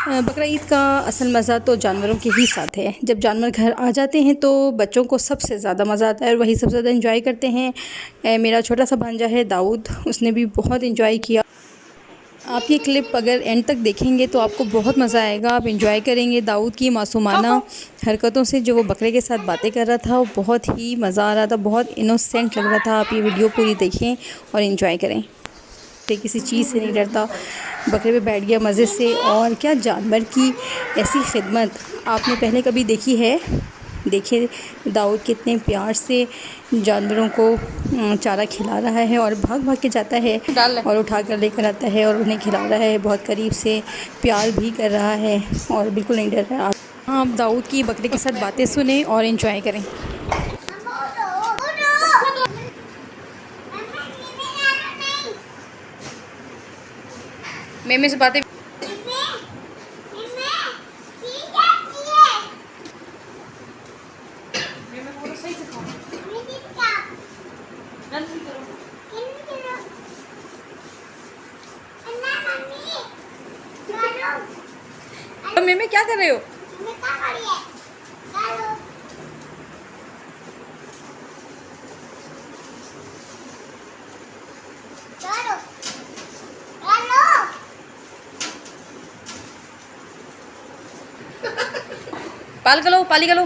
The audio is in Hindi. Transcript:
बकरा ईद का असल मज़ा तो जानवरों के ही साथ है। जब जानवर घर आ जाते हैं तो बच्चों को सबसे ज़्यादा मज़ा आता है और वही सबसे ज़्यादा एंजॉय करते हैं। मेरा छोटा सा भांजा है दाऊद, उसने भी बहुत एंजॉय किया। आप ये क्लिप अगर एंड तक देखेंगे तो आपको बहुत मज़ा आएगा, आप एंजॉय करेंगे दाऊद की मासूमाना हरकतों से। जो वो बकरे के साथ बातें कर रहा था वो बहुत ही मज़ा आ रहा था, बहुत इनोसेंट लग रहा था। आप ये वीडियो पूरी देखें और एंजॉय करें। किसी चीज़ से नहीं डरता, बकरे पे बैठ गया मज़े से। और क्या जानवर की ऐसी खिदमत आपने पहले कभी देखी है? देखिए दाऊद कितने प्यार से जानवरों को चारा खिला रहा है और भाग भाग के जाता है और उठा कर लेकर आता है और उन्हें खिला रहा है। बहुत करीब से प्यार भी कर रहा है और बिल्कुल नहीं डर रहा। आप दाऊद की बकरे के साथ बातें सुने और एंजॉय करें। मेमे से बातें मेमे क्या कर रहे हो? पाल कर लो, पाली कर लो।